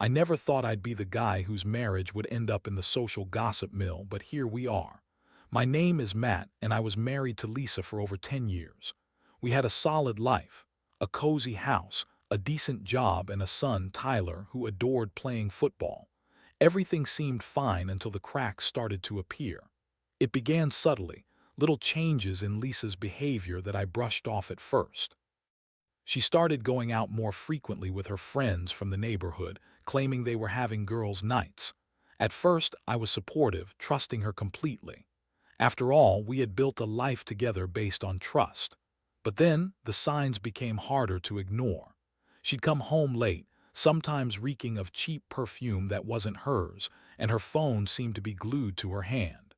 I never thought I'd be the guy whose marriage would end up in the social gossip mill, but here we are. My name is Matt, and I was married to Lisa for over 10 years. We had a solid life, a cozy house, a decent job, and a son, Tyler, who adored playing football. Everything seemed fine until the cracks started to appear. It began subtly, little changes in Lisa's behavior that I brushed off at first. She started going out more frequently with her friends from the neighborhood, claiming they were having girls' nights. At first, I was supportive, trusting her completely. After all, we had built a life together based on trust. But then, the signs became harder to ignore. She'd come home late, sometimes reeking of cheap perfume that wasn't hers, and her phone seemed to be glued to her hand.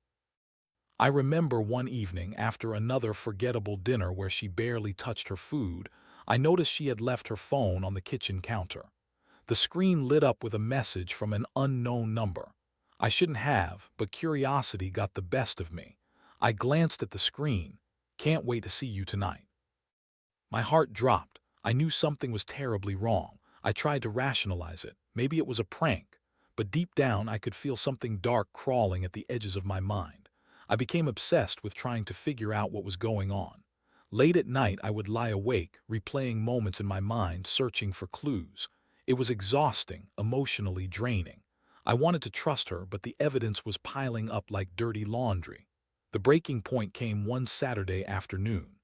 I remember one evening after another forgettable dinner where she barely touched her food, I noticed she had left her phone on the kitchen counter. The screen lit up with a message from an unknown number. I shouldn't have, but curiosity got the best of me. I glanced at the screen. "Can't wait to see you tonight." My heart dropped. I knew something was terribly wrong. I tried to rationalize it. Maybe it was a prank. But deep down, I could feel something dark crawling at the edges of my mind. I became obsessed with trying to figure out what was going on. Late at night, I would lie awake, replaying moments in my mind, searching for clues. It was exhausting, emotionally draining. I wanted to trust her, but the evidence was piling up like dirty laundry. The breaking point came one Saturday afternoon.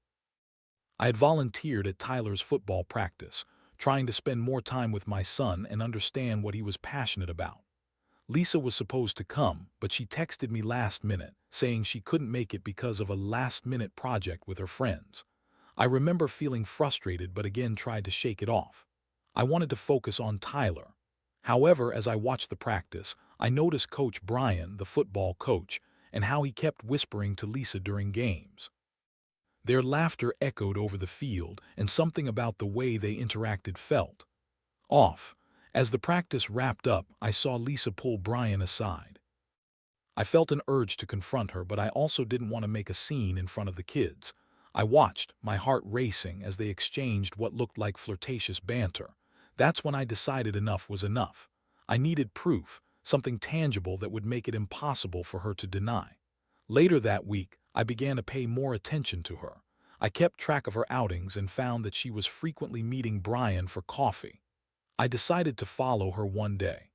I had volunteered at Tyler's football practice, trying to spend more time with my son and understand what he was passionate about. Lisa was supposed to come, but she texted me last minute, saying she couldn't make it because of a last-minute project with her friends. I remember feeling frustrated but again tried to shake it off. I wanted to focus on Tyler. However, as I watched the practice, I noticed Coach Brian, the football coach, and how he kept whispering to Lisa during games. Their laughter echoed over the field, and something about the way they interacted felt off. As the practice wrapped up, I saw Lisa pull Brian aside. I felt an urge to confront her, but I also didn't want to make a scene in front of the kids. I watched, my heart racing, as they exchanged what looked like flirtatious banter. That's when I decided enough was enough. I needed proof, something tangible that would make it impossible for her to deny. Later that week, I began to pay more attention to her. I kept track of her outings and found that she was frequently meeting Brian for coffee. I decided to follow her one day.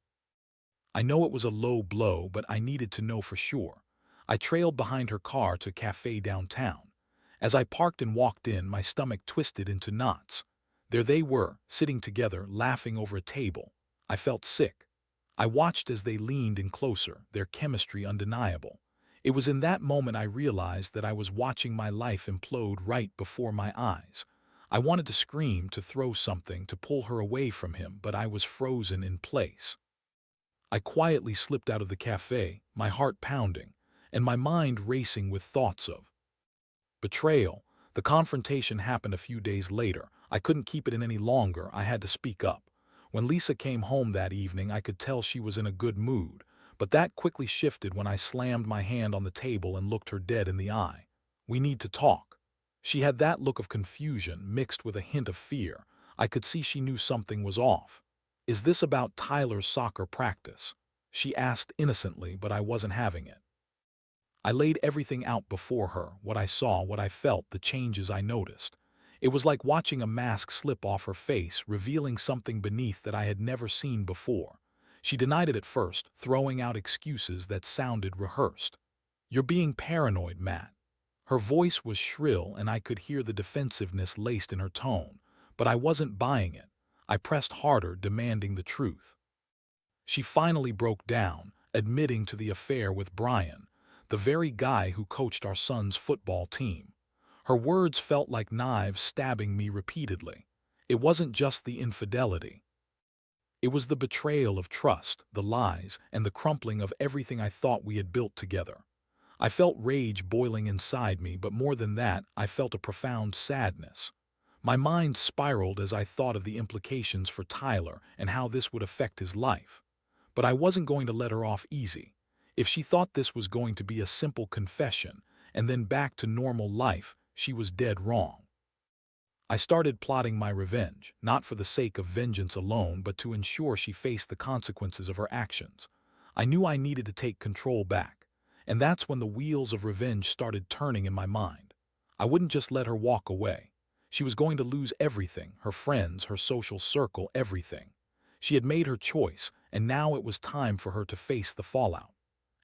I know it was a low blow, but I needed to know for sure. I trailed behind her car to a cafe downtown. As I parked and walked in, my stomach twisted into knots. There they were, sitting together, laughing over a table. I felt sick. I watched as they leaned in closer, their chemistry undeniable. It was in that moment I realized that I was watching my life implode right before my eyes. I wanted to scream, to throw something, to pull her away from him, but I was frozen in place. I quietly slipped out of the cafe, my heart pounding, and my mind racing with thoughts of betrayal. The confrontation happened a few days later. I couldn't keep it in any longer. I had to speak up. When Lisa came home that evening, I could tell she was in a good mood, but that quickly shifted when I slammed my hand on the table and looked her dead in the eye. "We need to talk." She had that look of confusion mixed with a hint of fear. I could see she knew something was off. "Is this about Tyler's soccer practice?" she asked innocently, but I wasn't having it. I laid everything out before her, what I saw, what I felt, the changes I noticed. It was like watching a mask slip off her face, revealing something beneath that I had never seen before. She denied it at first, throwing out excuses that sounded rehearsed. "You're being paranoid, Matt." Her voice was shrill, and I could hear the defensiveness laced in her tone, but I wasn't buying it. I pressed harder, demanding the truth. She finally broke down, admitting to the affair with Brian, the very guy who coached our son's football team. Her words felt like knives stabbing me repeatedly. It wasn't just the infidelity. It was the betrayal of trust, the lies, and the crumpling of everything I thought we had built together. I felt rage boiling inside me, but more than that, I felt a profound sadness. My mind spiraled as I thought of the implications for Tyler and how this would affect his life. But I wasn't going to let her off easy. If she thought this was going to be a simple confession and then back to normal life, she was dead wrong. I started plotting my revenge, not for the sake of vengeance alone, but to ensure she faced the consequences of her actions. I knew I needed to take control back, and that's when the wheels of revenge started turning in my mind. I wouldn't just let her walk away. She was going to lose everything, her friends, her social circle, everything. She had made her choice, and now it was time for her to face the fallout.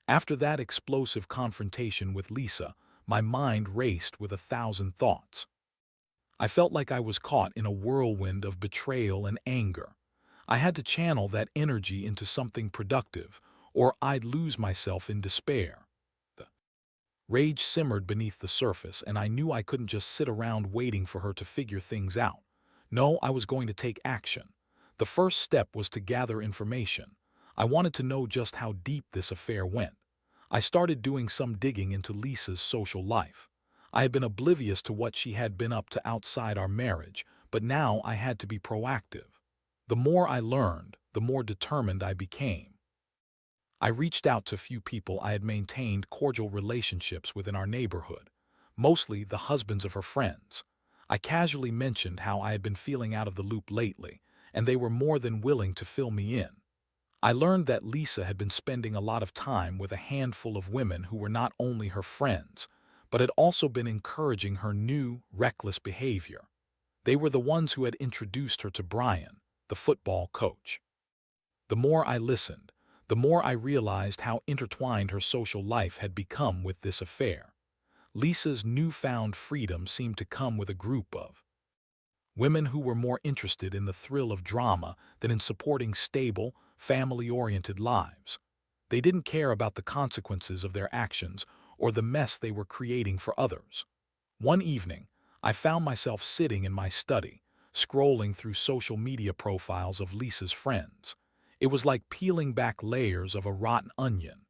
After that explosive confrontation with Lisa, my mind raced with 1,000 thoughts. I felt like I was caught in a whirlwind of betrayal and anger. I had to channel that energy into something productive, or I'd lose myself in despair. The rage simmered beneath the surface, and I knew I couldn't just sit around waiting for her to figure things out. No, I was going to take action. The first step was to gather information. I wanted to know just how deep this affair went. I started doing some digging into Lisa's social life. I had been oblivious to what she had been up to outside our marriage, but now I had to be proactive. The more I learned, the more determined I became. I reached out to few people I had maintained cordial relationships with in our neighborhood, mostly the husbands of her friends. I casually mentioned how I had been feeling out of the loop lately, and they were more than willing to fill me in. I learned that Lisa had been spending a lot of time with a handful of women who were not only her friends, but had also been encouraging her new, reckless behavior. They were the ones who had introduced her to Brian, the football coach. The more I listened, the more I realized how intertwined her social life had become with this affair. Lisa's newfound freedom seemed to come with a group of women who were more interested in the thrill of drama than in supporting stable, family-oriented lives. They didn't care about the consequences of their actions or the mess they were creating for others. One evening, I found myself sitting in my study, scrolling through social media profiles of Lisa's friends. It was like peeling back layers of a rotten onion.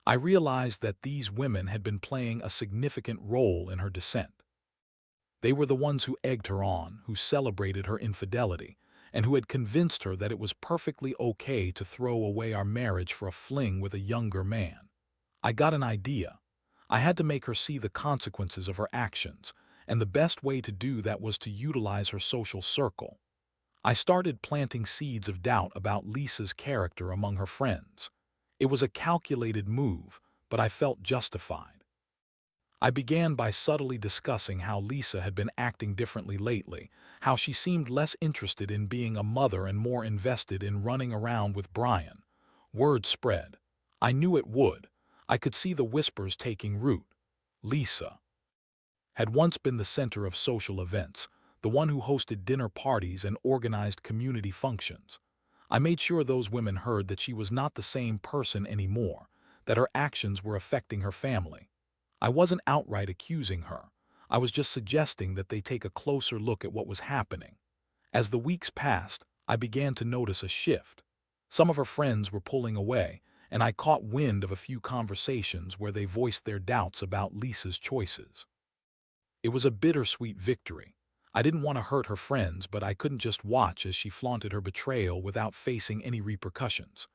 I realized that these women had been playing a significant role in her descent. They were the ones who egged her on, who celebrated her infidelity, and who had convinced her that it was perfectly okay to throw away our marriage for a fling with a younger man. I got an idea. I had to make her see the consequences of her actions, and the best way to do that was to utilize her social circle. I started planting seeds of doubt about Lisa's character among her friends. It was a calculated move, but I felt justified. I began by subtly discussing how Lisa had been acting differently lately, how she seemed less interested in being a mother and more invested in running around with Brian. Word spread. I knew it would. I could see the whispers taking root. Lisa had once been the center of social events, the one who hosted dinner parties and organized community functions. I made sure those women heard that she was not the same person anymore, that her actions were affecting her family. I wasn't outright accusing her. I was just suggesting that they take a closer look at what was happening. As the weeks passed, I began to notice a shift. Some of her friends were pulling away, and I caught wind of a few conversations where they voiced their doubts about Lisa's choices. It was a bittersweet victory. I didn't want to hurt her friends, but I couldn't just watch as she flaunted her betrayal without facing any repercussions.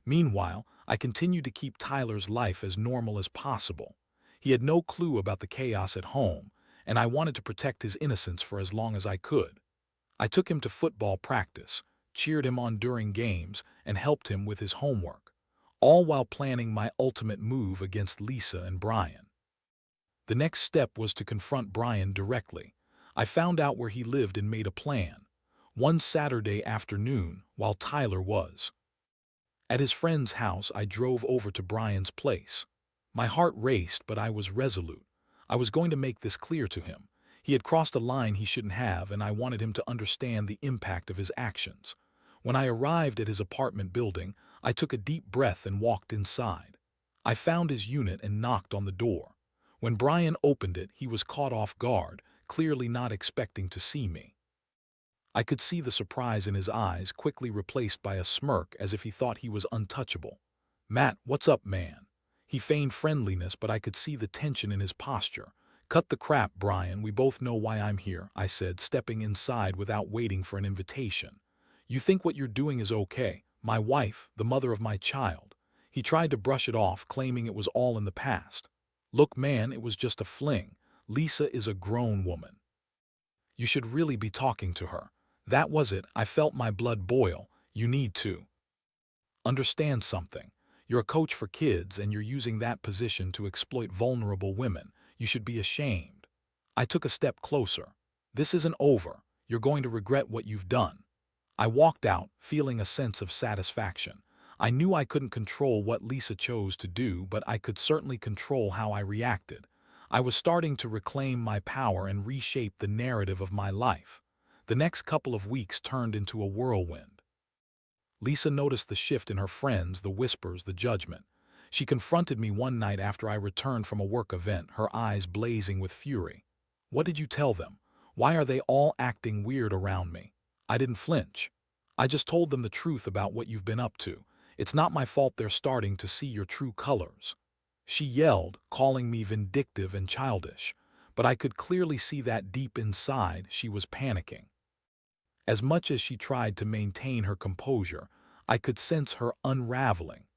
Meanwhile, I continued to keep Tyler's life as normal as possible. He had no clue about the chaos at home, and I wanted to protect his innocence for as long as I could. I took him to football practice, cheered him on during games, and helped him with his homework, all while planning my ultimate move against Lisa and Brian. The next step was to confront Brian directly. I found out where he lived and made a plan. One Saturday afternoon, while Tyler was at his friend's house, I drove over to Brian's place. My heart raced, but I was resolute. I was going to make this clear to him. He had crossed a line he shouldn't have, and I wanted him to understand the impact of his actions. When I arrived at his apartment building, I took a deep breath and walked inside. I found his unit and knocked on the door. When Brian opened it, he was caught off guard, clearly not expecting to see me. I could see the surprise in his eyes, quickly replaced by a smirk as if he thought he was untouchable. "Matt, what's up, man?" He feigned friendliness, but I could see the tension in his posture. "Cut the crap, Brian. We both know why I'm here," I said, stepping inside without waiting for an invitation. "You think what you're doing is okay. My wife, the mother of my child." He tried to brush it off, claiming it was all in the past. "Look, man, it was just a fling. Lisa is a grown woman. You should really be talking to her. That was it. I felt my blood boil. You need to understand something. You're a coach for kids and you're using that position to exploit vulnerable women. You should be ashamed. I took a step closer. This isn't over. You're going to regret what you've done. I walked out, feeling a sense of satisfaction. I knew I couldn't control what Lisa chose to do, but I could certainly control how I reacted. I was starting to reclaim my power and reshape the narrative of my life. The next couple of weeks turned into a whirlwind. Lisa noticed the shift in her friends, the whispers, the judgment. She confronted me one night after I returned from a work event, her eyes blazing with fury. "What did you tell them? Why are they all acting weird around me?" I didn't flinch. "I just told them the truth about what you've been up to. It's not my fault they're starting to see your true colors." She yelled, calling me vindictive and childish, but I could clearly see that deep inside she was panicking. As much as she tried to maintain her composure, I could sense her unraveling.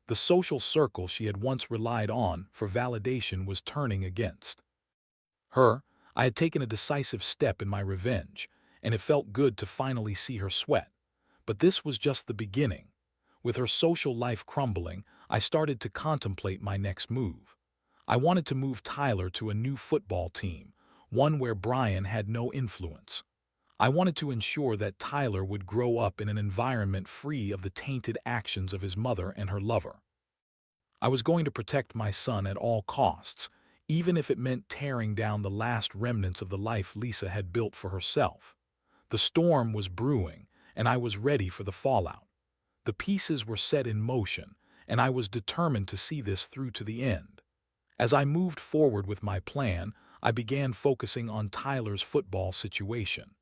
The social circle she had once relied on for validation was turning against her. I had taken a decisive step in my revenge, and it felt good to finally see her sweat. But this was just the beginning. With her social life crumbling, I started to contemplate my next move. I wanted to move Tyler to a new football team, one where Brian had no influence. I wanted to ensure that Tyler would grow up in an environment free of the tainted actions of his mother and her lover. I was going to protect my son at all costs, even if it meant tearing down the last remnants of the life Lisa had built for herself. The storm was brewing, and I was ready for the fallout. The pieces were set in motion, and I was determined to see this through to the end. As I moved forward with my plan, I began focusing on Tyler's football situation.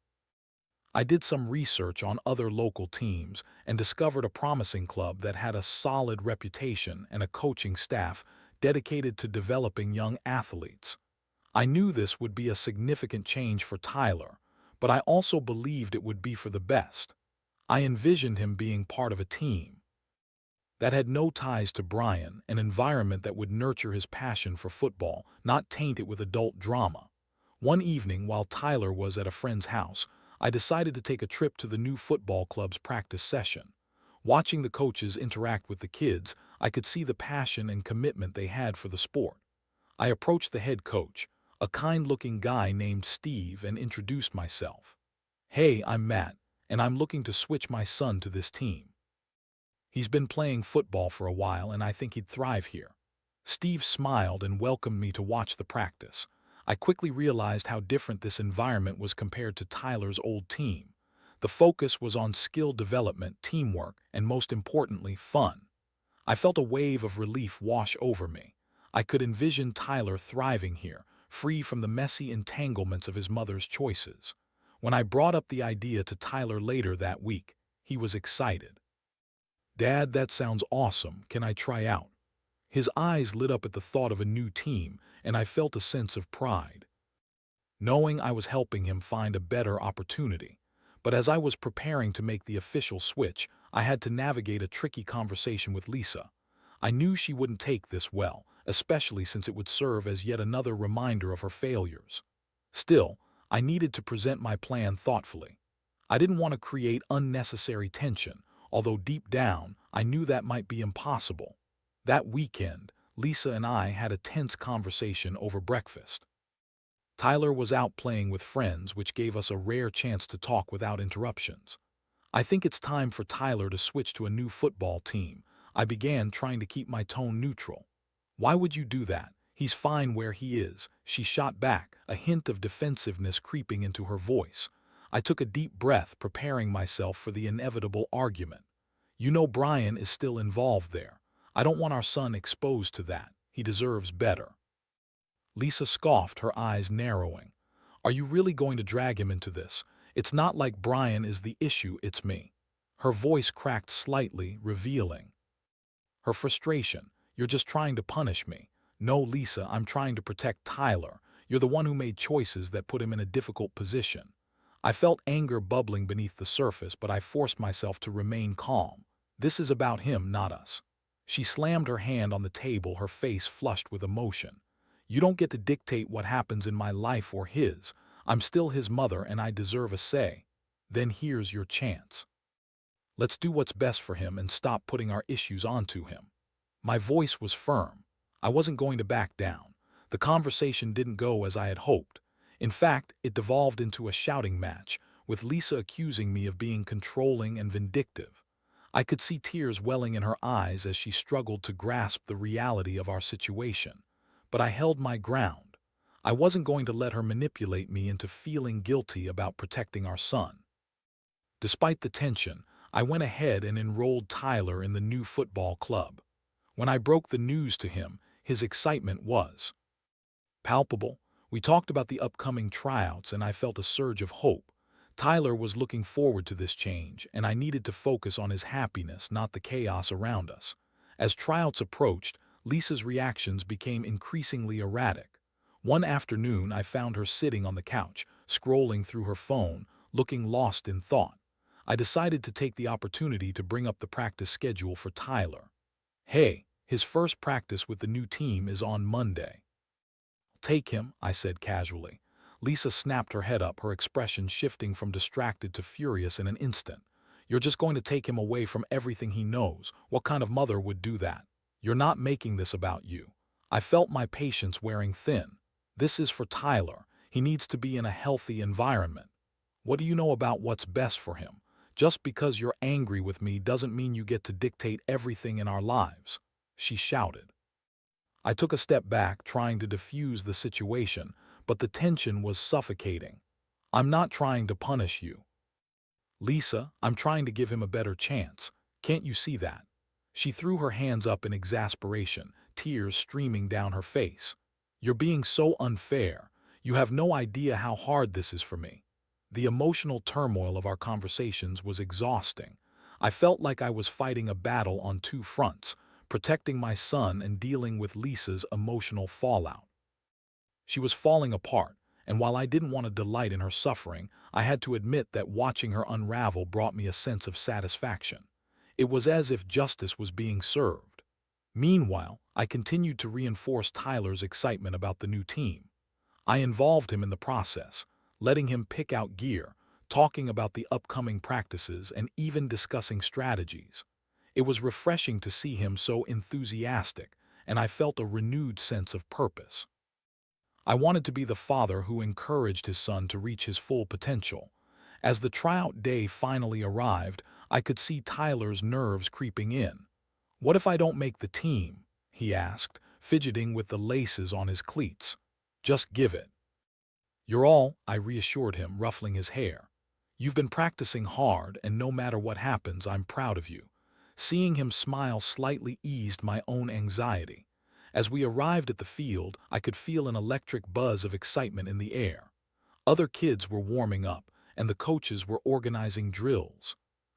I did some research on other local teams and discovered a promising club that had a solid reputation and a coaching staff dedicated to developing young athletes. I knew this would be a significant change for Tyler, but I also believed it would be for the best. I envisioned him being part of a team that had no ties to Brian, an environment that would nurture his passion for football, not taint it with adult drama. One evening, while Tyler was at a friend's house, I decided to take a trip to the new football club's practice session. Watching the coaches interact with the kids, I could see the passion and commitment they had for the sport. I approached the head coach, a kind-looking guy named Steve, and introduced myself. "Hey, I'm Matt, and I'm looking to switch my son to this team. He's been playing football for a while, and I think he'd thrive here." Steve smiled and welcomed me to watch the practice. I quickly realized how different this environment was compared to Tyler's old team. The focus was on skill development, teamwork, and most importantly, fun. I felt a wave of relief wash over me. I could envision Tyler thriving here, free from the messy entanglements of his mother's choices. When I brought up the idea to Tyler later that week, he was excited. "Dad, that sounds awesome. Can I try out?" His eyes lit up at the thought of a new team, and I felt a sense of pride, knowing I was helping him find a better opportunity. But as I was preparing to make the official switch, I had to navigate a tricky conversation with Lisa. I knew she wouldn't take this well, especially since it would serve as yet another reminder of her failures. Still, I needed to present my plan thoughtfully. I didn't want to create unnecessary tension, although deep down, I knew that might be impossible. That weekend, Lisa and I had a tense conversation over breakfast. Tyler was out playing with friends, which gave us a rare chance to talk without interruptions. "I think it's time for Tyler to switch to a new football team." I began, trying to keep my tone neutral. "Why would you do that? He's fine where he is," she shot back, a hint of defensiveness creeping into her voice. I took a deep breath, preparing myself for the inevitable argument. "You know Brian is still involved there. I don't want our son exposed to that. He deserves better." Lisa scoffed, her eyes narrowing. "Are you really going to drag him into this? It's not like Brian is the issue, it's me." Her voice cracked slightly, revealing her frustration. "You're just trying to punish me." "No, Lisa, I'm trying to protect Tyler. You're the one who made choices that put him in a difficult position." I felt anger bubbling beneath the surface, but I forced myself to remain calm. "This is about him, not us." She slammed her hand on the table, her face flushed with emotion. "You don't get to dictate what happens in my life or his. I'm still his mother and I deserve a say. Then here's your chance. Let's do what's best for him and stop putting our issues onto him." My voice was firm. I wasn't going to back down. The conversation didn't go as I had hoped. In fact, it devolved into a shouting match, with Lisa accusing me of being controlling and vindictive. I could see tears welling in her eyes as she struggled to grasp the reality of our situation. But I held my ground. I wasn't going to let her manipulate me into feeling guilty about protecting our son. Despite the tension, I went ahead and enrolled Tyler in the new football club. When I broke the news to him, his excitement was palpable. We talked about the upcoming tryouts and I felt a surge of hope. Tyler was looking forward to this change, and I needed to focus on his happiness, not the chaos around us. As tryouts approached, Lisa's reactions became increasingly erratic. One afternoon, I found her sitting on the couch, scrolling through her phone, looking lost in thought. I decided to take the opportunity to bring up the practice schedule for Tyler. "Hey, his first practice with the new team is on Monday." "Take him," I said casually. Lisa snapped her head up, her expression shifting from distracted to furious in an instant. "You're just going to take him away from everything he knows. What kind of mother would do that? You're not making this about you." I felt my patience wearing thin. This is for Tyler. He needs to be in a healthy environment. What do you know about what's best for him? Just because you're angry with me doesn't mean you get to dictate everything in our lives," she shouted. I took a step back, trying to diffuse the situation, but the tension was suffocating. "I'm not trying to punish you, Lisa. I'm trying to give him a better chance. Can't you see that?" She threw her hands up in exasperation, tears streaming down her face. "You're being so unfair. You have no idea how hard this is for me." The emotional turmoil of our conversations was exhausting. I felt like I was fighting a battle on two fronts, protecting my son and dealing with Lisa's emotional fallout. She was falling apart, and while I didn't want to delight in her suffering, I had to admit that watching her unravel brought me a sense of satisfaction. It was as if justice was being served. Meanwhile, I continued to reinforce Tyler's excitement about the new team. I involved him in the process, letting him pick out gear, talking about the upcoming practices, and even discussing strategies. It was refreshing to see him so enthusiastic, and I felt a renewed sense of purpose. I wanted to be the father who encouraged his son to reach his full potential. As the tryout day finally arrived, I could see Tyler's nerves creeping in. "What if I don't make the team?" he asked, fidgeting with the laces on his cleats. "Just give it." "You're all," I reassured him, ruffling his hair. "You've been practicing hard, and no matter what happens, I'm proud of you." Seeing him smile slightly eased my own anxiety. As we arrived at the field, I could feel an electric buzz of excitement in the air. Other kids were warming up, and the coaches were organizing drills.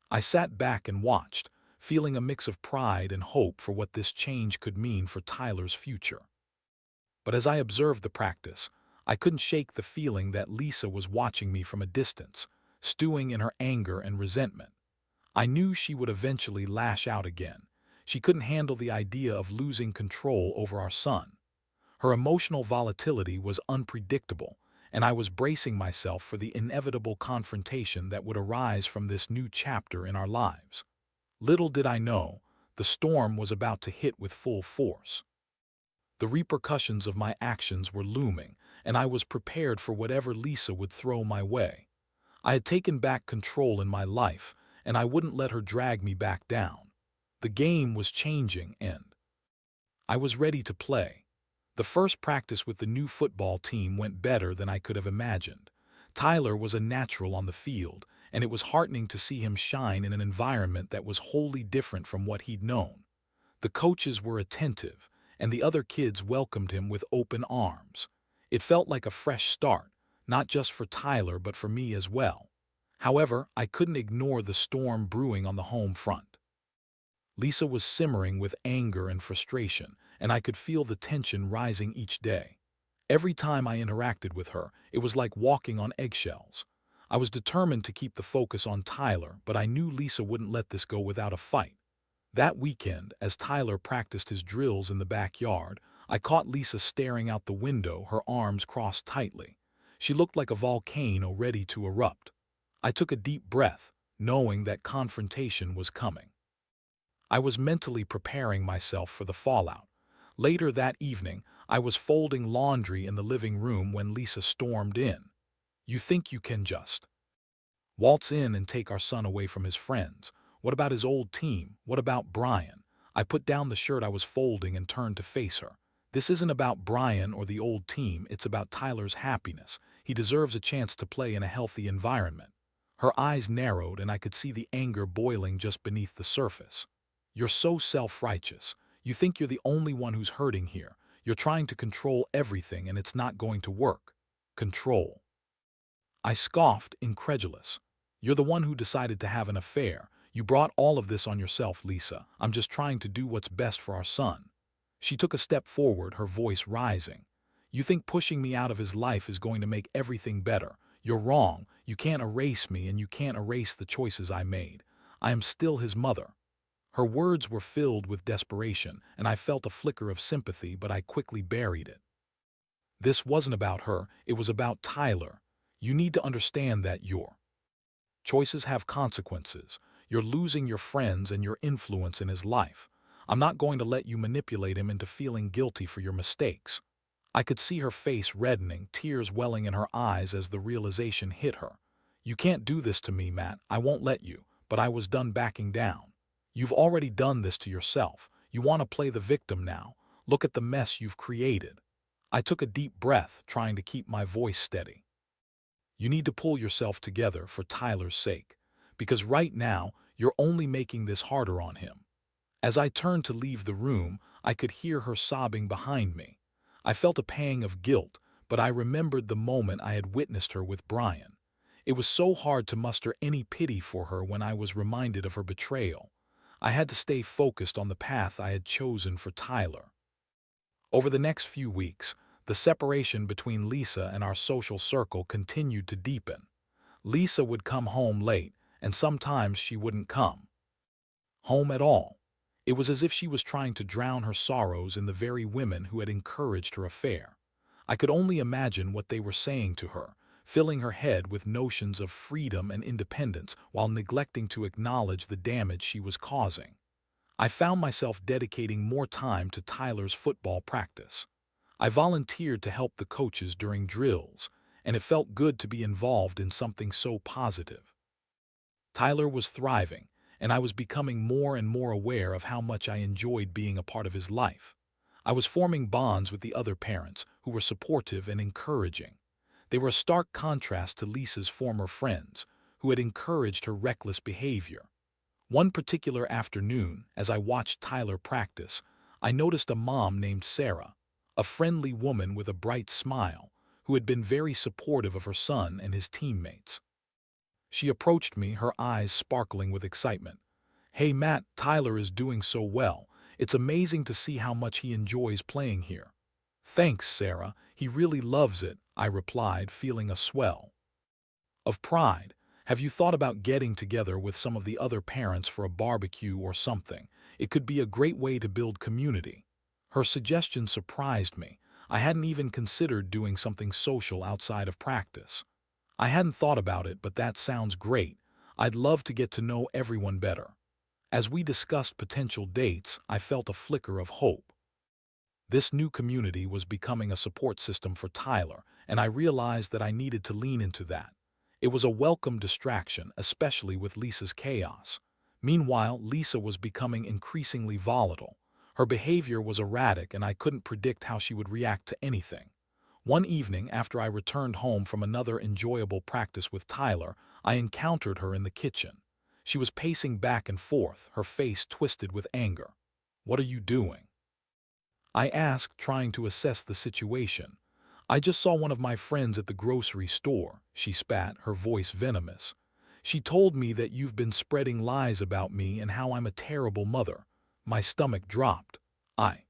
I sat back and watched, feeling a mix of pride and hope for what this change could mean for Tyler's future. But as I observed the practice, I couldn't shake the feeling that Lisa was watching me from a distance, stewing in her anger and resentment. I knew she would eventually lash out again. She couldn't handle the idea of losing control over our son. Her emotional volatility was unpredictable, and I was bracing myself for the inevitable confrontation that would arise from this new chapter in our lives. Little did I know, the storm was about to hit with full force. The repercussions of my actions were looming, and I was prepared for whatever Lisa would throw my way. I had taken back control in my life, and I wouldn't let her drag me back down. The game was changing, and I was ready to play. The first practice with the new football team went better than I could have imagined. Tyler was a natural on the field, and it was heartening to see him shine in an environment that was wholly different from what he'd known. The coaches were attentive, and the other kids welcomed him with open arms. It felt like a fresh start, not just for Tyler but for me as well. However, I couldn't ignore the storm brewing on the home front. Lisa was simmering with anger and frustration, and I could feel the tension rising each day. Every time I interacted with her, it was like walking on eggshells. I was determined to keep the focus on Tyler, but I knew Lisa wouldn't let this go without a fight. That weekend, as Tyler practiced his drills in the backyard, I caught Lisa staring out the window, her arms crossed tightly. She looked like a volcano ready to erupt. I took a deep breath, knowing that confrontation was coming. I was mentally preparing myself for the fallout. Later that evening, I was folding laundry in the living room when Lisa stormed in. "You think you can just waltz in and take our son away from his friends? What about his old team? What about Brian?" I put down the shirt I was folding and turned to face her. "This isn't about Brian or the old team, it's about Tyler's happiness. He deserves a chance to play in a healthy environment." Her eyes narrowed and I could see the anger boiling just beneath the surface. "You're so self-righteous. You think you're the only one who's hurting here. You're trying to control everything and it's not going to work." Control. I scoffed, incredulous. "You're the one who decided to have an affair. You brought all of this on yourself, Lisa. I'm just trying to do what's best for our son." She took a step forward, her voice rising. "You think pushing me out of his life is going to make everything better? You're wrong. You can't erase me and you can't erase the choices I made. I am still his mother." Her words were filled with desperation, and I felt a flicker of sympathy, but I quickly buried it. This wasn't about her, it was about Tyler. "You need to understand that your choices have consequences. You're losing your friends and your influence in his life. I'm not going to let you manipulate him into feeling guilty for your mistakes." I could see her face reddening, tears welling in her eyes as the realization hit her. "You can't do this to me, Matt. I won't let you." But I was done backing down. "You've already done this to yourself. You want to play the victim now. Look at the mess you've created." I took a deep breath, trying to keep my voice steady. "You need to pull yourself together for Tyler's sake. Because right now, you're only making this harder on him." As I turned to leave the room, I could hear her sobbing behind me. I felt a pang of guilt, but I remembered the moment I had witnessed her with Brian. It was so hard to muster any pity for her when I was reminded of her betrayal. I had to stay focused on the path I had chosen for Tyler. Over the next few weeks, the separation between Lisa and our social circle continued to deepen. Lisa would come home late, and sometimes she wouldn't come home at all. It was as if she was trying to drown her sorrows in the very women who had encouraged her affair. I could only imagine what they were saying to her, filling her head with notions of freedom and independence while neglecting to acknowledge the damage she was causing. I found myself dedicating more time to Tyler's football practice. I volunteered to help the coaches during drills, and it felt good to be involved in something so positive. Tyler was thriving, and I was becoming more and more aware of how much I enjoyed being a part of his life. I was forming bonds with the other parents, who were supportive and encouraging. They were a stark contrast to Lisa's former friends, who had encouraged her reckless behavior. One particular afternoon, as I watched Tyler practice, I noticed a mom named Sarah, a friendly woman with a bright smile, who had been very supportive of her son and his teammates. She approached me, her eyes sparkling with excitement. "Hey Matt, Tyler is doing so well. It's amazing to see how much he enjoys playing here." "Thanks, Sarah. He really loves it," I replied, feeling a swell of pride. "Have you thought about getting together with some of the other parents for a barbecue or something? It could be a great way to build community." Her suggestion surprised me. I hadn't even considered doing something social outside of practice. "I hadn't thought about it, but that sounds great. I'd love to get to know everyone better." As we discussed potential dates, I felt a flicker of hope. This new community was becoming a support system for Tyler, and I realized that I needed to lean into that. It was a welcome distraction, especially with Lisa's chaos. Meanwhile, Lisa was becoming increasingly volatile. Her behavior was erratic, and I couldn't predict how she would react to anything. One evening, after I returned home from another enjoyable practice with Tyler, I encountered her in the kitchen. She was pacing back and forth, her face twisted with anger. "What are you doing?" I asked, trying to assess the situation. "I just saw one of my friends at the grocery store," she spat, her voice venomous. "She told me that you've been spreading lies about me and how I'm a terrible mother." My stomach dropped. "I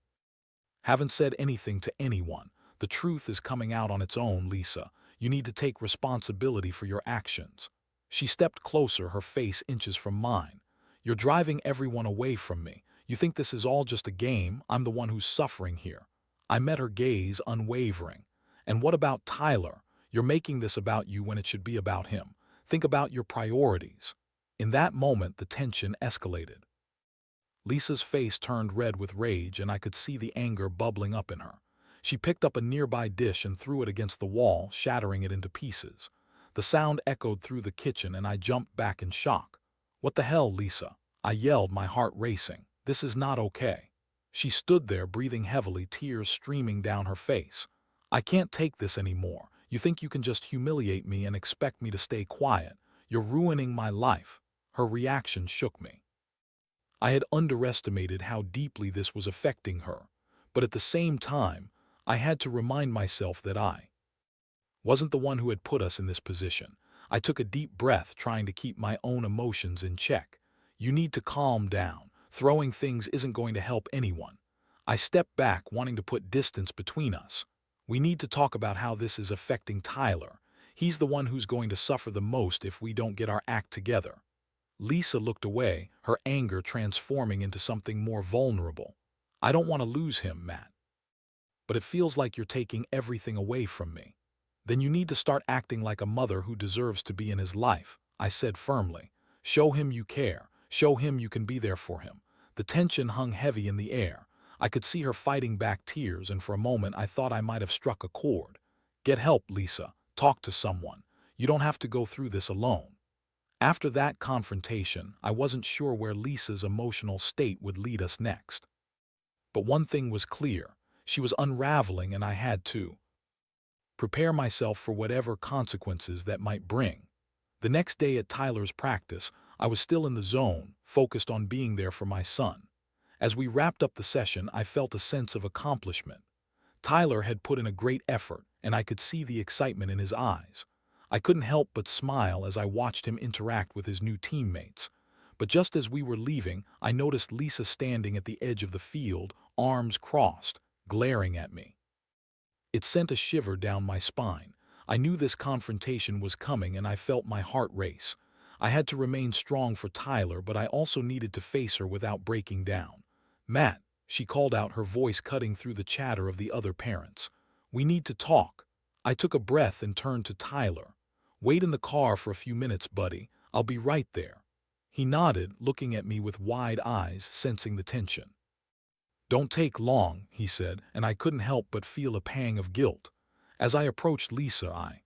haven't said anything to anyone. The truth is coming out on its own, Lisa. You need to take responsibility for your actions." She stepped closer, her face inches from mine. "You're driving everyone away from me. You think this is all just a game? I'm the one who's suffering here." I met her gaze, unwavering. "And what about Tyler? You're making this about you when it should be about him. Think about your priorities." In that moment, the tension escalated. Lisa's face turned red with rage, and I could see the anger bubbling up in her. She picked up a nearby dish and threw it against the wall, shattering it into pieces. The sound echoed through the kitchen, and I jumped back in shock. "What the hell, Lisa?" I yelled, my heart racing. "This is not okay." She stood there, breathing heavily, tears streaming down her face. "I can't take this anymore. You think you can just humiliate me and expect me to stay quiet? You're ruining my life." Her reaction shook me. I had underestimated how deeply this was affecting her, but at the same time, I had to remind myself that I wasn't the one who had put us in this position. I took a deep breath, trying to keep my own emotions in check. "You need to calm down. Throwing things isn't going to help anyone." I stepped back, wanting to put distance between us. "We need to talk about how this is affecting Tyler. He's the one who's going to suffer the most if we don't get our act together." Lisa looked away, her anger transforming into something more vulnerable. "I don't want to lose him, Matt. But it feels like you're taking everything away from me." "Then you need to start acting like a mother who deserves to be in his life," I said firmly. "Show him you care. Show him you can be there for him." The tension hung heavy in the air. I could see her fighting back tears, and for a moment I thought I might have struck a chord. "Get help, Lisa. Talk to someone. You don't have to go through this alone." After that confrontation, I wasn't sure where Lisa's emotional state would lead us next. But one thing was clear: she was unraveling, and I had to prepare myself for whatever consequences that might bring. The next day at Tyler's practice, I was still in the zone, focused on being there for my son. As we wrapped up the session, I felt a sense of accomplishment. Tyler had put in a great effort, and I could see the excitement in his eyes. I couldn't help but smile as I watched him interact with his new teammates. But just as we were leaving, I noticed Lisa standing at the edge of the field, arms crossed, glaring at me. It sent a shiver down my spine. I knew this confrontation was coming, and I felt my heart race. I had to remain strong for Tyler, but I also needed to face her without breaking down. "Matt," she called out, her voice cutting through the chatter of the other parents. "We need to talk." I took a breath and turned to Tyler. "Wait in the car for a few minutes, buddy. I'll be right there." He nodded, looking at me with wide eyes, sensing the tension. "Don't take long," he said, and I couldn't help but feel a pang of guilt. As I approached Lisa, I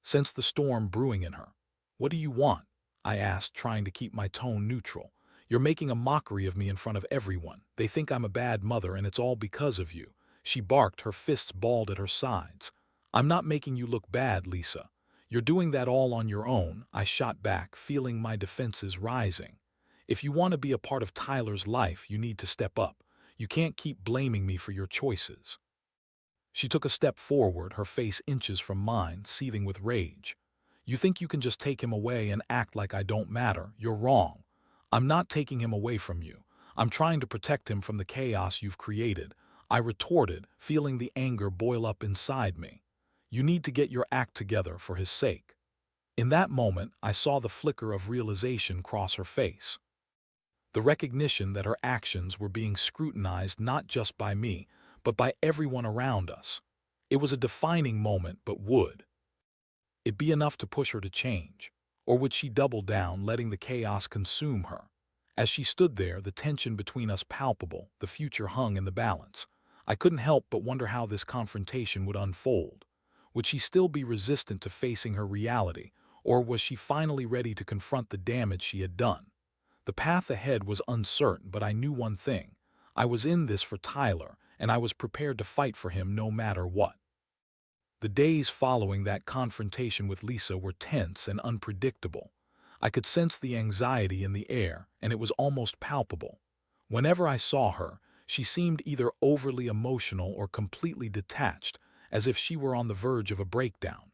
sensed the storm brewing in her. "What do you want?" I asked, trying to keep my tone neutral. "You're making a mockery of me in front of everyone. They think I'm a bad mother, and it's all because of you." She barked, her fists balled at her sides. "I'm not making you look bad, Lisa. You're doing that all on your own," I shot back, feeling my defenses rising. "If you want to be a part of Tyler's life, you need to step up. You can't keep blaming me for your choices." She took a step forward, her face inches from mine, seething with rage. "You think you can just take him away and act like I don't matter? You're wrong. I'm not taking him away from you. I'm trying to protect him from the chaos you've created," I retorted, feeling the anger boil up inside me. "You need to get your act together for his sake." In that moment, I saw the flicker of realization cross her face. The recognition that her actions were being scrutinized not just by me, but by everyone around us. It was a defining moment, but would it be enough to push her to change? Or would she double down, letting the chaos consume her? As she stood there, the tension between us palpable, the future hung in the balance. I couldn't help but wonder how this confrontation would unfold. Would she still be resistant to facing her reality, or was she finally ready to confront the damage she had done? The path ahead was uncertain, but I knew one thing: I was in this for Tyler, and I was prepared to fight for him no matter what. The days following that confrontation with Lisa were tense and unpredictable. I could sense the anxiety in the air, and it was almost palpable. Whenever I saw her, she seemed either overly emotional or completely detached, as if she were on the verge of a breakdown.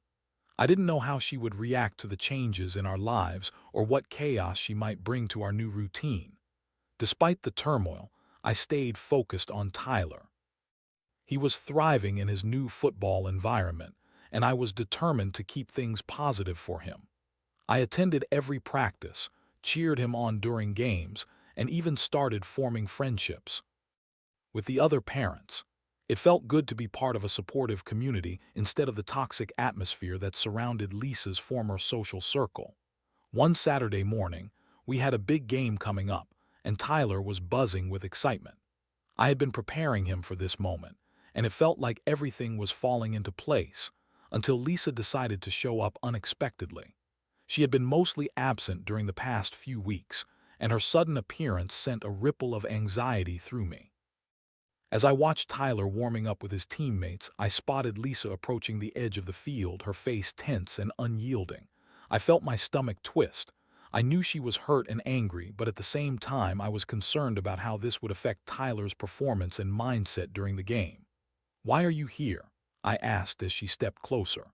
I didn't know how she would react to the changes in our lives or what chaos she might bring to our new routine. Despite the turmoil, I stayed focused on Tyler. He was thriving in his new football environment, and I was determined to keep things positive for him. I attended every practice, cheered him on during games, and even started forming friendships with the other parents. It felt good to be part of a supportive community instead of the toxic atmosphere that surrounded Lisa's former social circle. One Saturday morning, we had a big game coming up, and Tyler was buzzing with excitement. I had been preparing him for this moment, and it felt like everything was falling into place until Lisa decided to show up unexpectedly. She had been mostly absent during the past few weeks, and her sudden appearance sent a ripple of anxiety through me. As I watched Tyler warming up with his teammates, I spotted Lisa approaching the edge of the field, her face tense and unyielding. I felt my stomach twist. I knew she was hurt and angry, but at the same time I was concerned about how this would affect Tyler's performance and mindset during the game. "Why are you here?" I asked as she stepped closer.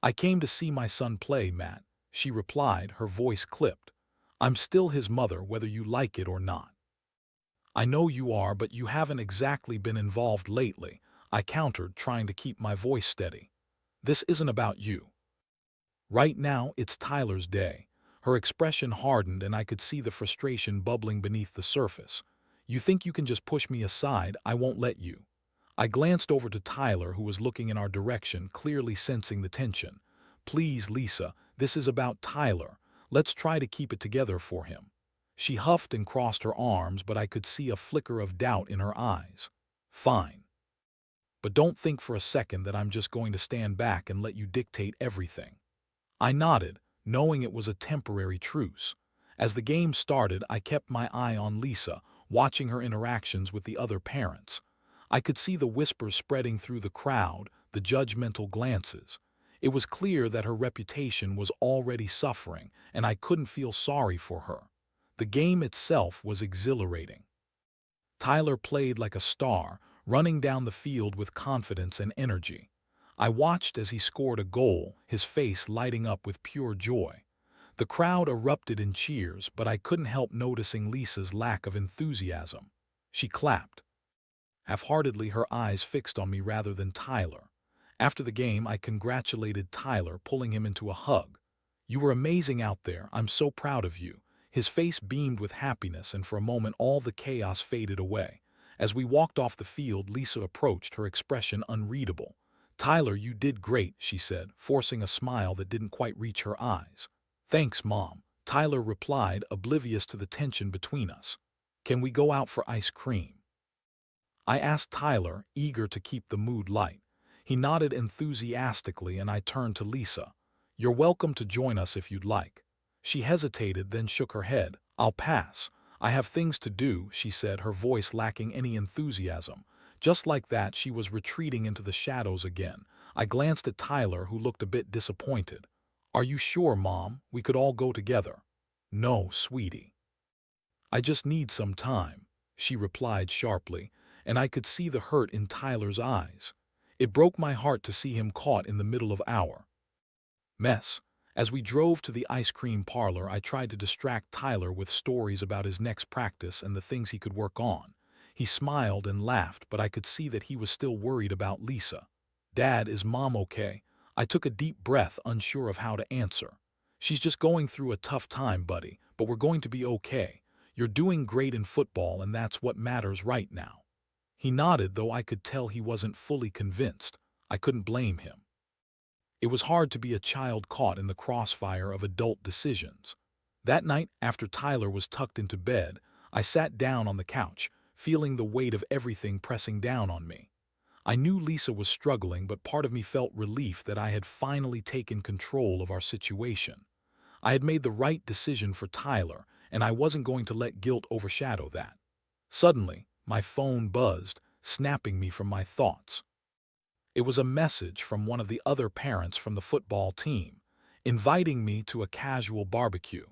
"I came to see my son play, Matt," she replied, her voice clipped. "I'm still his mother, whether you like it or not." "I know you are, but you haven't exactly been involved lately," I countered, trying to keep my voice steady. "This isn't about you. Right now, it's Tyler's day." Her expression hardened and I could see the frustration bubbling beneath the surface. "You think you can just push me aside? I won't let you." I glanced over to Tyler, who was looking in our direction, clearly sensing the tension. "Please, Lisa, this is about Tyler. Let's try to keep it together for him." She huffed and crossed her arms, but I could see a flicker of doubt in her eyes. "Fine. But don't think for a second that I'm just going to stand back and let you dictate everything." I nodded, knowing it was a temporary truce. As the game started, I kept my eye on Lisa, watching her interactions with the other parents. I could see the whispers spreading through the crowd, the judgmental glances. It was clear that her reputation was already suffering, and I couldn't feel sorry for her. The game itself was exhilarating. Tyler played like a star, running down the field with confidence and energy. I watched as he scored a goal, his face lighting up with pure joy. The crowd erupted in cheers, but I couldn't help noticing Lisa's lack of enthusiasm. She clapped half-heartedly, her eyes fixed on me rather than Tyler. After the game, I congratulated Tyler, pulling him into a hug. "You were amazing out there. I'm so proud of you." His face beamed with happiness, and for a moment all the chaos faded away. As we walked off the field, Lisa approached, her expression unreadable. "Tyler, you did great," she said, forcing a smile that didn't quite reach her eyes. "Thanks, Mom," Tyler replied, oblivious to the tension between us. "Can we go out for ice cream?" I asked Tyler, eager to keep the mood light. He nodded enthusiastically, and I turned to Lisa. "You're welcome to join us if you'd like." She hesitated, then shook her head. "I'll pass. I have things to do," she said, her voice lacking any enthusiasm. Just like that, she was retreating into the shadows again. I glanced at Tyler, who looked a bit disappointed. "Are you sure, Mom? We could all go together." "No, sweetie. I just need some time," she replied sharply, and I could see the hurt in Tyler's eyes. It broke my heart to see him caught in the middle of our mess. As we drove to the ice cream parlor, I tried to distract Tyler with stories about his next practice and the things he could work on. He smiled and laughed, but I could see that he was still worried about Lisa. "Dad, is Mom okay?" I took a deep breath, unsure of how to answer. "She's just going through a tough time, buddy, but we're going to be okay. You're doing great in football, and that's what matters right now." He nodded, though I could tell he wasn't fully convinced. I couldn't blame him. It was hard to be a child caught in the crossfire of adult decisions. That night, after Tyler was tucked into bed, I sat down on the couch, feeling the weight of everything pressing down on me. I knew Lisa was struggling, but part of me felt relief that I had finally taken control of our situation. I had made the right decision for Tyler, and I wasn't going to let guilt overshadow that. Suddenly, my phone buzzed, snapping me from my thoughts. It was a message from one of the other parents from the football team, inviting me to a casual barbecue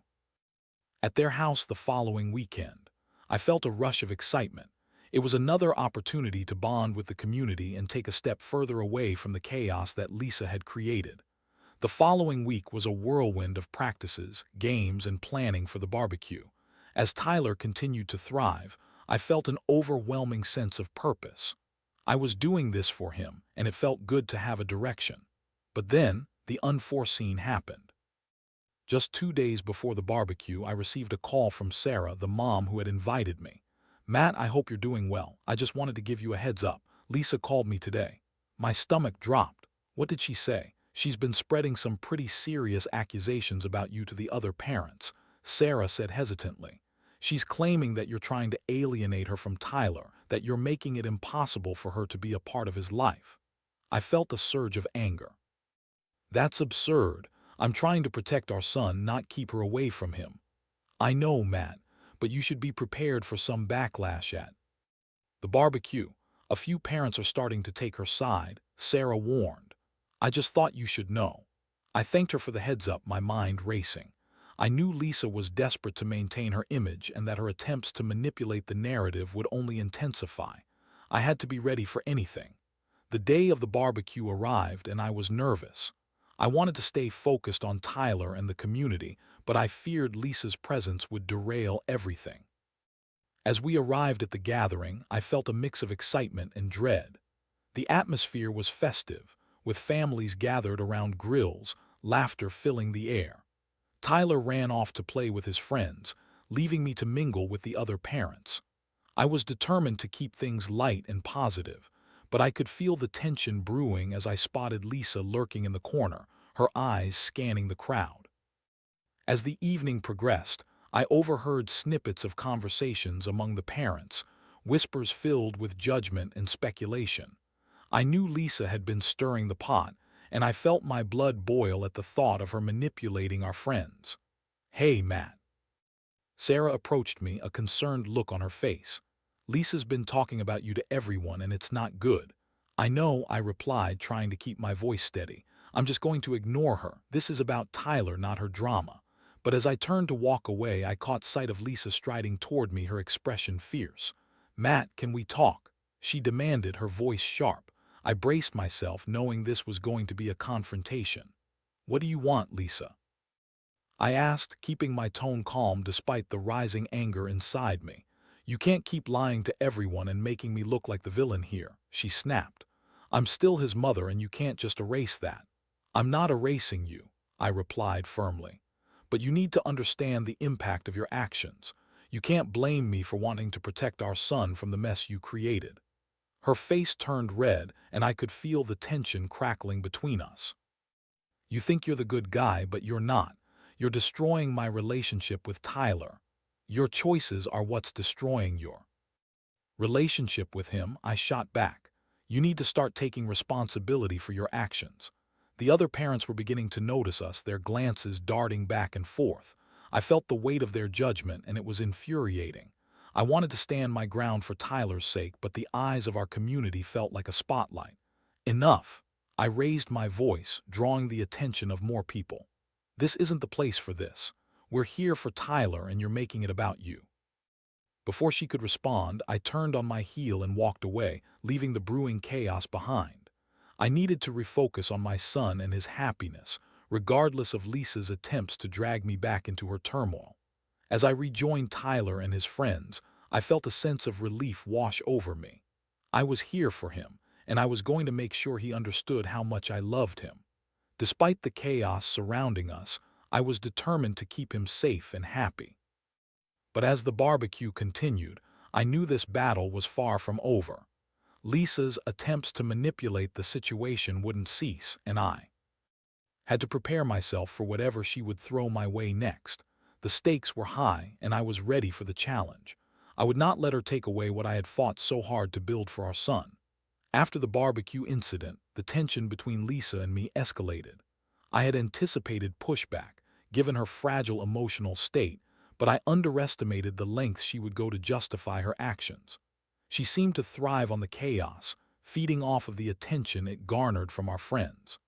at their house the following weekend. I felt a rush of excitement. It was another opportunity to bond with the community and take a step further away from the chaos that Lisa had created. The following week was a whirlwind of practices, games, and planning for the barbecue. As Tyler continued to thrive, I felt an overwhelming sense of purpose. I was doing this for him, and it felt good to have a direction. But then, the unforeseen happened. Just 2 days before the barbecue, I received a call from Sarah, the mom who had invited me. "Matt, I hope you're doing well. I just wanted to give you a heads up. Lisa called me today. My stomach dropped. What did she say? She's been spreading some pretty serious accusations about you to the other parents, Sarah said hesitantly. She's claiming that you're trying to alienate her from Tyler, that you're making it impossible for her to be a part of his life. I felt a surge of anger. That's absurd. I'm trying to protect our son, not keep her away from him. I know, Matt, but you should be prepared for some backlash at the barbecue. A few parents are starting to take her side, Sarah warned. I just thought you should know. I thanked her for the heads up, my mind racing. I knew Lisa was desperate to maintain her image and that her attempts to manipulate the narrative would only intensify. I had to be ready for anything. The day of the barbecue arrived and I was nervous. I wanted to stay focused on Tyler and the community, but I feared Lisa's presence would derail everything. As we arrived at the gathering, I felt a mix of excitement and dread. The atmosphere was festive, with families gathered around grills, laughter filling the air. Tyler ran off to play with his friends, leaving me to mingle with the other parents. I was determined to keep things light and positive, but I could feel the tension brewing as I spotted Lisa lurking in the corner, her eyes scanning the crowd. As the evening progressed, I overheard snippets of conversations among the parents, whispers filled with judgment and speculation. I knew Lisa had been stirring the pot, and I felt my blood boil at the thought of her manipulating our friends. Hey, Matt. Sarah approached me, a concerned look on her face. Lisa's been talking about you to everyone and it's not good. I know, I replied, trying to keep my voice steady. I'm just going to ignore her. This is about Tyler, not her drama. But as I turned to walk away, I caught sight of Lisa striding toward me, her expression fierce. Matt, can we talk? She demanded, her voice sharp. I braced myself, knowing this was going to be a confrontation. What do you want, Lisa? I asked, keeping my tone calm despite the rising anger inside me. You can't keep lying to everyone and making me look like the villain here, she snapped. I'm still his mother and you can't just erase that. I'm not erasing you, I replied firmly. But you need to understand the impact of your actions. You can't blame me for wanting to protect our son from the mess you created. Her face turned red and I could feel the tension crackling between us. You think you're the good guy, but you're not. You're destroying my relationship with Tyler. Your choices are what's destroying your relationship with him, I shot back. You need to start taking responsibility for your actions. The other parents were beginning to notice us, their glances darting back and forth. I felt the weight of their judgment and it was infuriating. I wanted to stand my ground for Tyler's sake, but the eyes of our community felt like a spotlight. Enough! I raised my voice, drawing the attention of more people. This isn't the place for this. We're here for Tyler and you're making it about you. Before she could respond, I turned on my heel and walked away, leaving the brewing chaos behind. I needed to refocus on my son and his happiness, regardless of Lisa's attempts to drag me back into her turmoil. As I rejoined Tyler and his friends, I felt a sense of relief wash over me. I was here for him, and I was going to make sure he understood how much I loved him. Despite the chaos surrounding us, I was determined to keep him safe and happy. But as the barbecue continued, I knew this battle was far from over. Lisa's attempts to manipulate the situation wouldn't cease, and I had to prepare myself for whatever she would throw my way next. The stakes were high, and I was ready for the challenge. I would not let her take away what I had fought so hard to build for our son. After the barbecue incident, the tension between Lisa and me escalated. I had anticipated pushback, given her fragile emotional state, but I underestimated the lengths she would go to justify her actions. She seemed to thrive on the chaos, feeding off of the attention it garnered from our friends.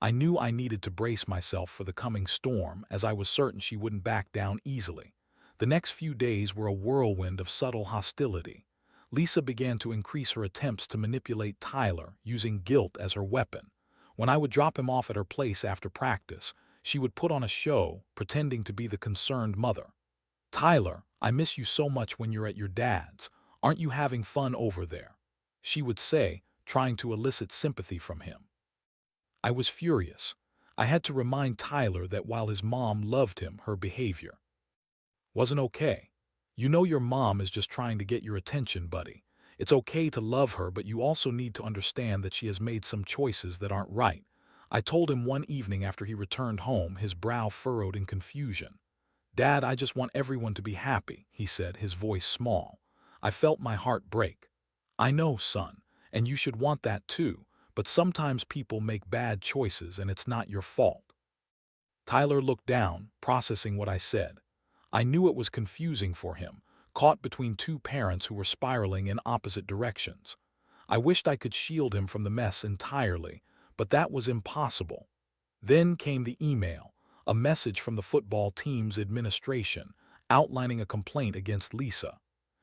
I knew I needed to brace myself for the coming storm, as I was certain she wouldn't back down easily. The next few days were a whirlwind of subtle hostility. Lisa began to increase her attempts to manipulate Tyler, using guilt as her weapon. When I would drop him off at her place after practice, she would put on a show, pretending to be the concerned mother. Tyler, I miss you so much when you're at your dad's. Aren't you having fun over there? She would say, trying to elicit sympathy from him. I was furious. I had to remind Tyler that while his mom loved him, her behavior wasn't okay. You know your mom is just trying to get your attention, buddy. It's okay to love her, but you also need to understand that she has made some choices that aren't right. I told him one evening after he returned home, his brow furrowed in confusion. Dad, I just want everyone to be happy, he said, his voice small. I felt my heart break. I know, son, and you should want that too, but sometimes people make bad choices and it's not your fault. Tyler looked down, processing what I said. I knew it was confusing for him, caught between two parents who were spiraling in opposite directions. I wished I could shield him from the mess entirely, but that was impossible. Then came the email, a message from the football team's administration, outlining a complaint against Lisa.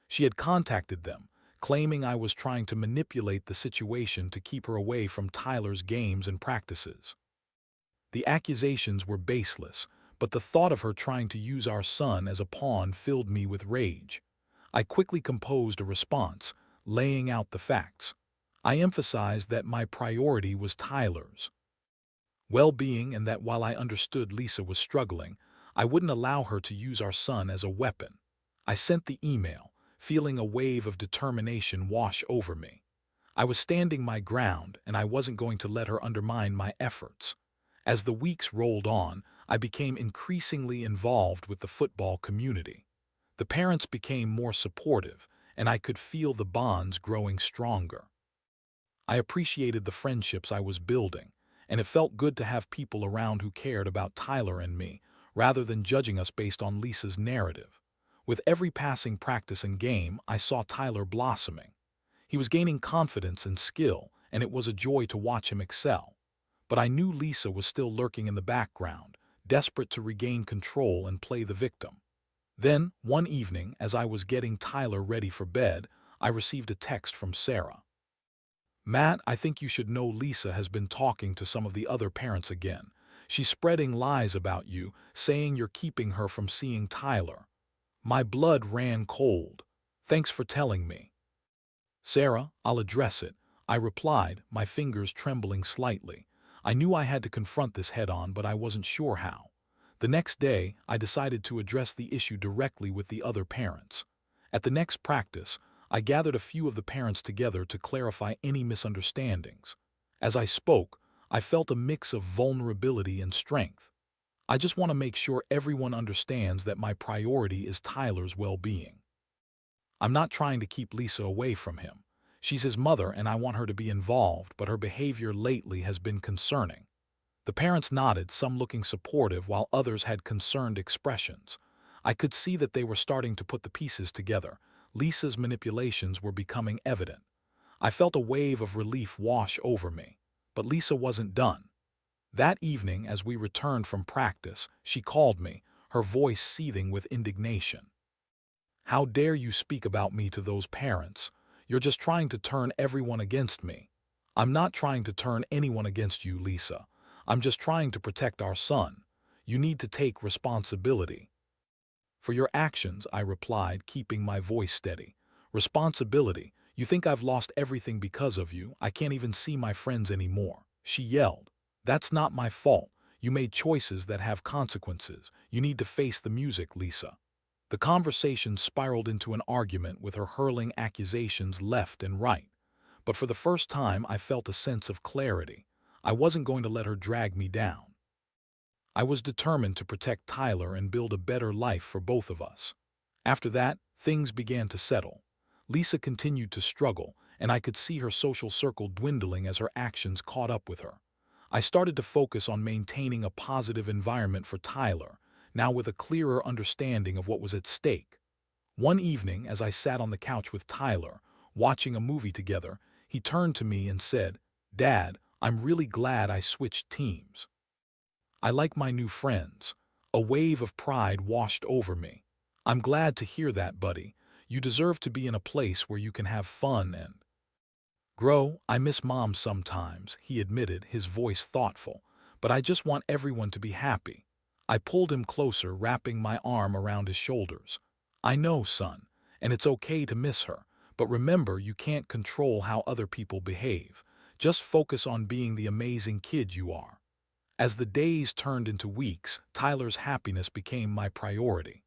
She had contacted them, claiming I was trying to manipulate the situation to keep her away from Tyler's games and practices. The accusations were baseless, but the thought of her trying to use our son as a pawn filled me with rage. I quickly composed a response, laying out the facts. I emphasized that my priority was Tyler's well-being and that while I understood Lisa was struggling, I wouldn't allow her to use our son as a weapon. I sent the email, feeling a wave of determination wash over me. I was standing my ground, and I wasn't going to let her undermine my efforts. As the weeks rolled on, I became increasingly involved with the football community. The parents became more supportive, and I could feel the bonds growing stronger. I appreciated the friendships I was building, and it felt good to have people around who cared about Tyler and me, rather than judging us based on Lisa's narrative. With every passing practice and game, I saw Tyler blossoming. He was gaining confidence and skill, and it was a joy to watch him excel. But I knew Lisa was still lurking in the background, desperate to regain control and play the victim. Then, one evening, as I was getting Tyler ready for bed, I received a text from Sarah. Matt, I think you should know Lisa has been talking to some of the other parents again. She's spreading lies about you, saying you're keeping her from seeing Tyler. My blood ran cold. Thanks for telling me. Sarah, I'll address it, I replied, my fingers trembling slightly. I knew I had to confront this head-on, but I wasn't sure how. The next day, I decided to address the issue directly with the other parents. At the next practice, I gathered a few of the parents together to clarify any misunderstandings. As I spoke, I felt a mix of vulnerability and strength. I just want to make sure everyone understands that my priority is Tyler's well-being. I'm not trying to keep Lisa away from him. She's his mother and I want her to be involved, but her behavior lately has been concerning. The parents nodded, some looking supportive while others had concerned expressions. I could see that they were starting to put the pieces together. Lisa's manipulations were becoming evident. I felt a wave of relief wash over me. But Lisa wasn't done. That evening, as we returned from practice, she called me, her voice seething with indignation. How dare you speak about me to those parents? You're just trying to turn everyone against me. I'm not trying to turn anyone against you, Lisa. I'm just trying to protect our son. You need to take responsibility. For your actions, I replied, keeping my voice steady. Responsibility? You think I've lost everything because of you? I can't even see my friends anymore. She yelled. That's not my fault. You made choices that have consequences. You need to face the music, Lisa. The conversation spiraled into an argument with her hurling accusations left and right. But for the first time, I felt a sense of clarity. I wasn't going to let her drag me down. I was determined to protect Tyler and build a better life for both of us. After that, things began to settle. Lisa continued to struggle, and I could see her social circle dwindling as her actions caught up with her. I started to focus on maintaining a positive environment for Tyler, now with a clearer understanding of what was at stake. One evening, as I sat on the couch with Tyler, watching a movie together, he turned to me and said, "Dad, I'm really glad I switched teams. I like my new friends." A wave of pride washed over me. "I'm glad to hear that, buddy. You deserve to be in a place where you can have fun and grow. I miss Mom sometimes," he admitted, his voice thoughtful, "but I just want everyone to be happy." I pulled him closer, wrapping my arm around his shoulders. "I know, son, and it's okay to miss her, but remember you can't control how other people behave. Just focus on being the amazing kid you are." As the days turned into weeks, Tyler's happiness became my priority.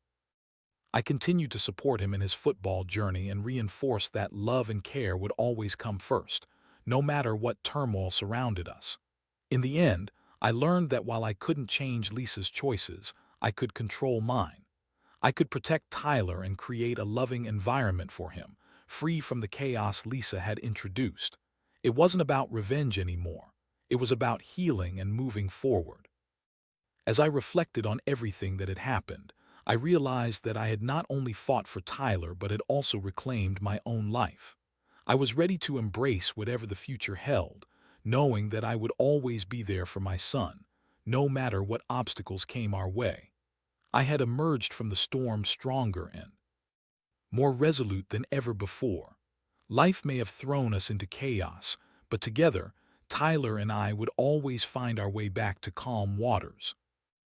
I continued to support him in his football journey and reinforced that love and care would always come first, no matter what turmoil surrounded us. In the end, I learned that while I couldn't change Lisa's choices, I could control mine. I could protect Tyler and create a loving environment for him, free from the chaos Lisa had introduced. It wasn't about revenge anymore. It was about healing and moving forward. As I reflected on everything that had happened, I realized that I had not only fought for Tyler but had also reclaimed my own life. I was ready to embrace whatever the future held, knowing that I would always be there for my son, no matter what obstacles came our way. I had emerged from the storm stronger and more resolute than ever before. Life may have thrown us into chaos, but together, Tyler and I would always find our way back to calm waters.